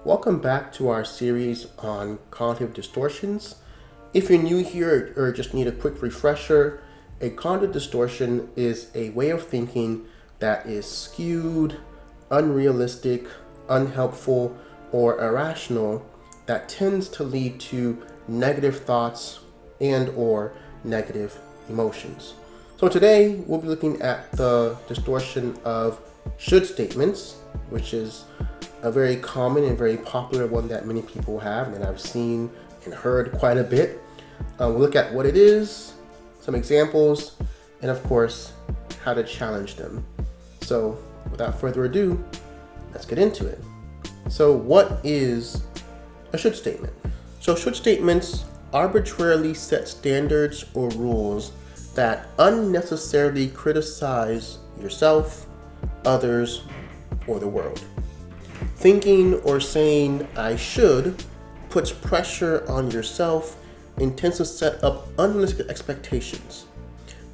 Welcome back to our series on cognitive distortions. If you're new here or just need a quick refresher, a cognitive distortion is a way of thinking that is skewed, unrealistic, unhelpful, or irrational that tends to lead to negative thoughts and or negative emotions. So today we'll be looking at the distortion of should statements, which is a very common and very popular one that many people have and I've seen and heard quite a bit. We'll look at what it is, some examples, and of course, how to challenge them. So without further ado, let's get into it. So what is a should statement? So should statements arbitrarily set standards or rules that unnecessarily criticize yourself, others, or the world. Thinking or saying I should puts pressure on yourself and tends to set up unrealistic expectations.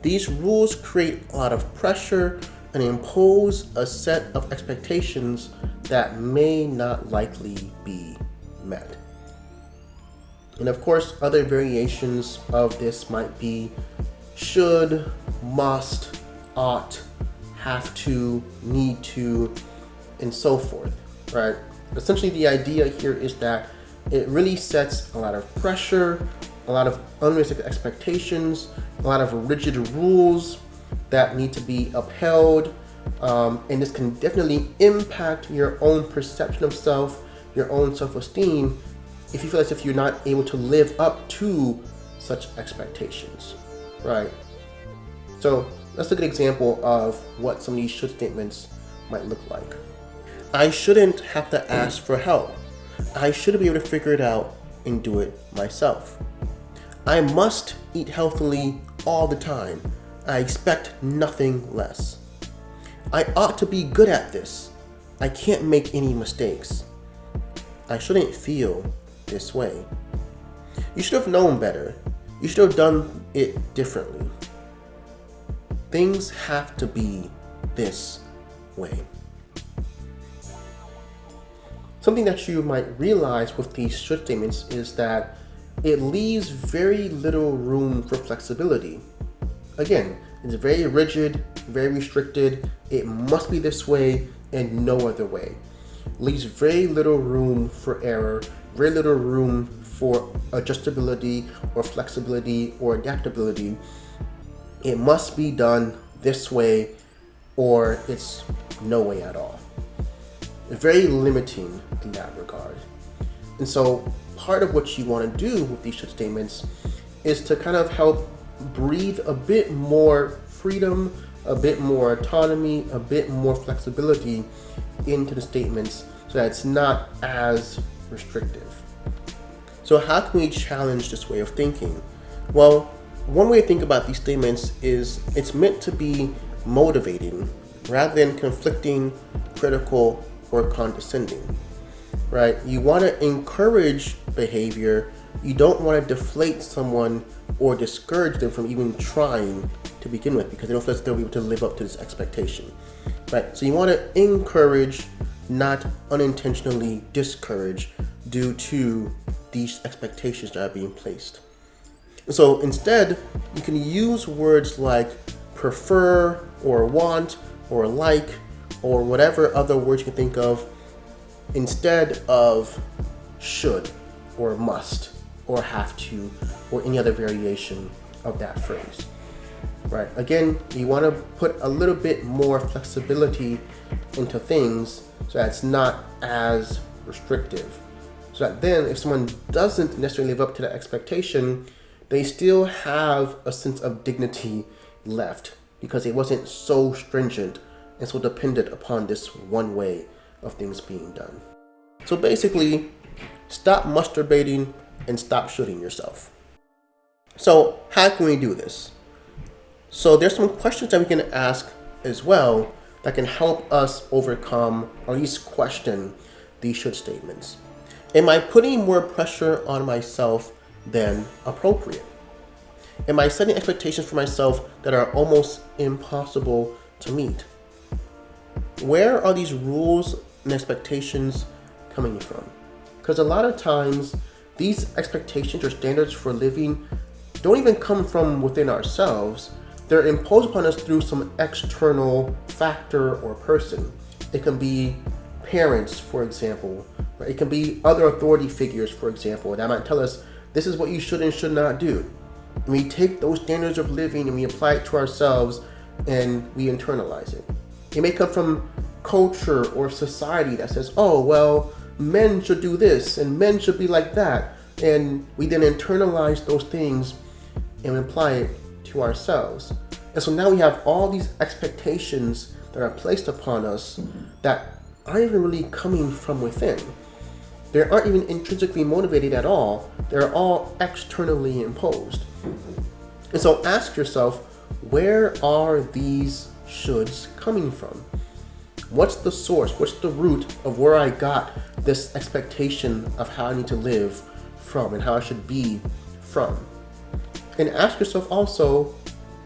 These rules create a lot of pressure and impose a set of expectations that may not likely be met. And of course, other variations of this might be should, must, ought, have to, need to, and so forth, right? Essentially, the idea here is that it really sets a lot of pressure, a lot of unrealistic expectations, a lot of rigid rules that need to be upheld, and this can definitely impact your own perception of self, your own self-esteem, if you feel as if you're not able to live up to such expectations, right? So let's look at an example of what some of these should statements might look like. I shouldn't have to ask for help. I should be able to figure it out and do it myself. I must eat healthily all the time. I expect nothing less. I ought to be good at this. I can't make any mistakes. I shouldn't feel this way. You should have known better. You should have done it differently. Things have to be this way. Something that you might realize with these should statements is that it leaves very little room for flexibility. Again, it's very rigid, very restricted. It must be this way and no other way. It leaves very little room for error, very little room for adjustability or flexibility or adaptability. It must be done this way or it's no way at all. Very limiting in that regard. And so part of what you want to do with these should statements is to kind of help breathe a bit more freedom, a bit more autonomy, a bit more flexibility into the statements so that it's not as restrictive. So how can we challenge this way of thinking? Well, one way to think about these statements is it's meant to be motivating rather than conflicting, critical, or condescending, right? You want to encourage behavior. You don't want to deflate someone or discourage them from even trying to begin with because they don't feel like they'll be able to live up to this expectation, right? So you want to encourage, not unintentionally discourage due to these expectations that are being placed. So instead, you can use words like prefer or want or like or whatever other words you can think of instead of should or must or have to or any other variation of that phrase, right? Again, you want to put a little bit more flexibility into things so that it's not as restrictive. So that then if someone doesn't necessarily live up to that expectation, they still have a sense of dignity left because it wasn't so stringent and so dependent upon this one way of things being done. So basically, stop masturbating and stop shooting yourself. So how can we do this? So there's some questions that we can ask as well that can help us overcome or at least question these should statements. Am I putting more pressure on myself than appropriate? Am I setting expectations for myself that are almost impossible to meet? Where are these rules and expectations coming from? Because a lot of times, these expectations or standards for living don't even come from within ourselves. They're imposed upon us through some external factor or person. It can be parents, for example. Right? It can be other authority figures, for example, that might tell us this is what you should and should not do. And we take those standards of living and we apply it to ourselves and we internalize it. It may come from culture or society that says, oh, well, men should do this and men should be like that. And we then internalize those things and apply it to ourselves. And so now we have all these expectations that are placed upon us that aren't even really coming from within. They aren't even intrinsically motivated at all. They're all externally imposed. And so ask yourself, where are these shoulds coming from? What's the source? What's the root of where I got this expectation of how I need to live from and how I should be from? And ask yourself also,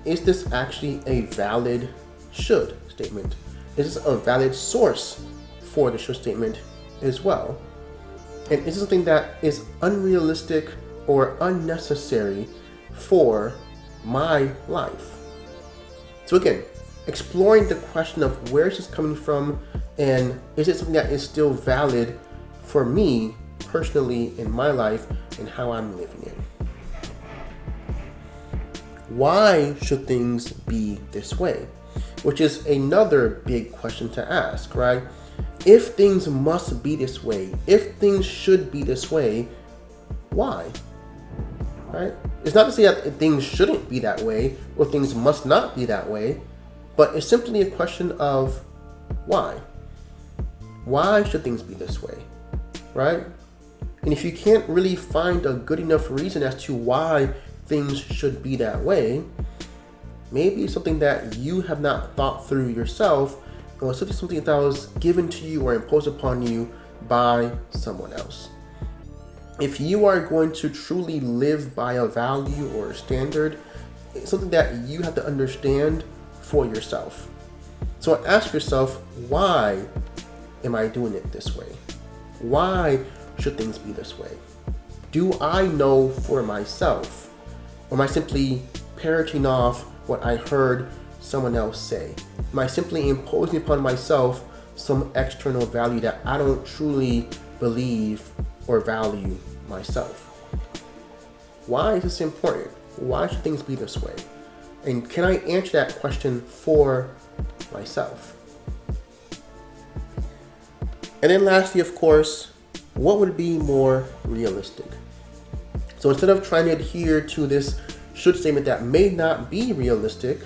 is this actually a valid should statement? Is this a valid source for the should statement as well? And is it something that is unrealistic or unnecessary for my life? So again, exploring the question of where is this coming from and is it something that is still valid for me personally in my life and how I'm living it. Why should things be this way? Which is another big question to ask, right? If things must be this way, if things should be this way, why? Right? It's not to say that things shouldn't be that way or things must not be that way, but it's simply a question of why. Why should things be this way, right? And if you can't really find a good enough reason as to why things should be that way, maybe it's something that you have not thought through yourself, or something that was given to you or imposed upon you by someone else. If you are going to truly live by a value or a standard, it's something that you have to understand for yourself. So ask yourself, why am I doing it this way? Why should things be this way? Do I know for myself? Or am I simply parroting off what I heard someone else say? Am I simply imposing upon myself some external value that I don't truly believe or value myself? Why is this important? Why should things be this way? And can I answer that question for myself? And then lastly, of course, what would be more realistic? So instead of trying to adhere to this should statement that may not be realistic,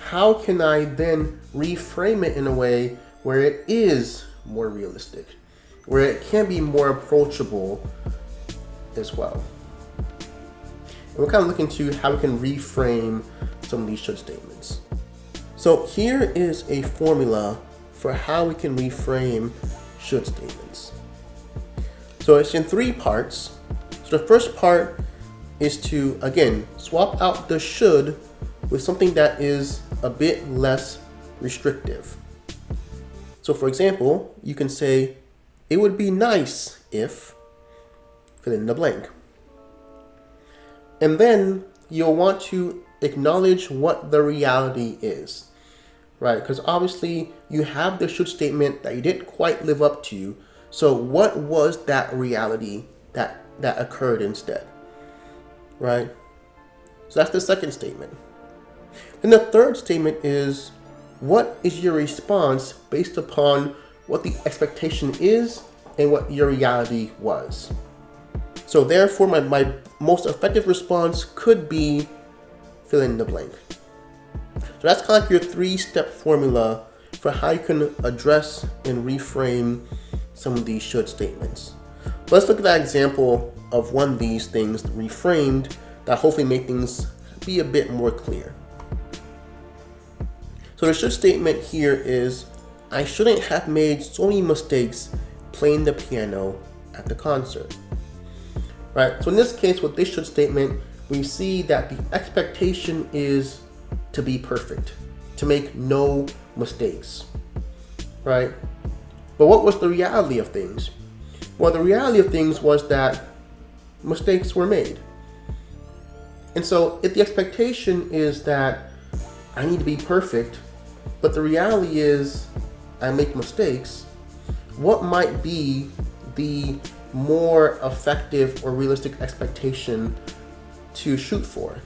how can I then reframe it in a way where it is more realistic, where it can be more approachable as well? And we're kind of looking to how we can reframe some of these should statements. So here is a formula for how we can reframe should statements. So it's in 3 parts. So the first part is to, again, swap out the should with something that is a bit less restrictive. So for example, you can say, it would be nice if, fill in the blank. And then you'll want to acknowledge what the reality is, right? Because obviously you have the should statement that you didn't quite live up to. So what was that reality that occurred instead, right? So that's the second statement. And the third statement is, what is your response based upon what the expectation is and what your reality was? So therefore, my most effective response could be fill in the blank. So that's kind of like your 3-step formula for how you can address and reframe some of these should statements. But let's look at that example of one of these things reframed that hopefully make things be a bit more clear. So the should statement here is, I shouldn't have made so many mistakes playing the piano at the concert. Right? So in this case, with this should statement, we see that the expectation is to be perfect, to make no mistakes. Right? But what was the reality of things? Well, the reality of things was that mistakes were made. And so if the expectation is that I need to be perfect, but the reality is I make mistakes, what might be the more effective or realistic expectation to shoot for?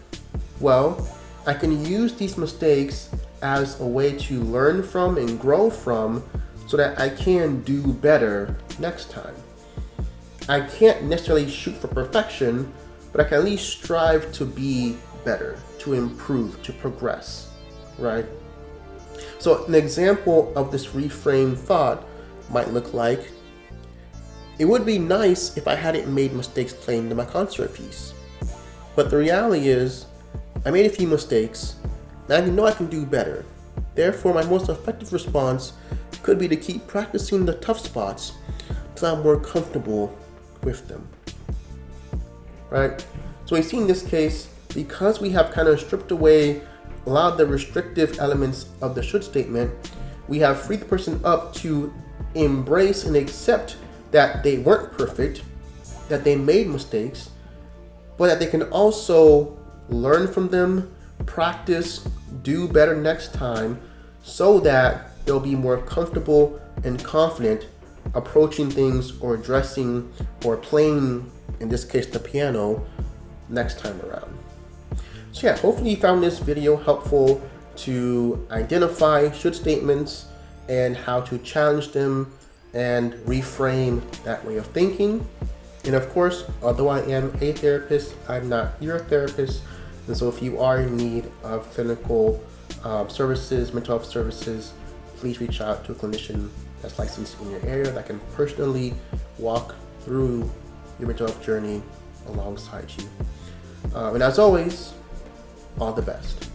Well, I can use these mistakes as a way to learn from and grow from so that I can do better next time. I can't necessarily shoot for perfection, but I can at least strive to be better, to improve, to progress, right? So an example of this reframed thought might look like, it would be nice if I hadn't made mistakes playing to my concert piece. But the reality is, I made a few mistakes, and I know I can do better. Therefore, my most effective response could be to keep practicing the tough spots until I'm more comfortable with them, right? So we see in this case, because we have kind of stripped away a lot of the restrictive elements of the should statement, we have freed the person up to embrace and accept that they weren't perfect, that they made mistakes, but that they can also learn from them, practice, do better next time, so that they'll be more comfortable and confident approaching things or addressing or playing, in this case, the piano next time around. So yeah, hopefully you found this video helpful to identify should statements and how to challenge them and reframe that way of thinking. And of course, although I am a therapist, I'm not your therapist. And so if you are in need of clinical services, mental health services, please reach out to a clinician that's licensed in your area that can personally walk through your mental health journey alongside you. And as always, all the best.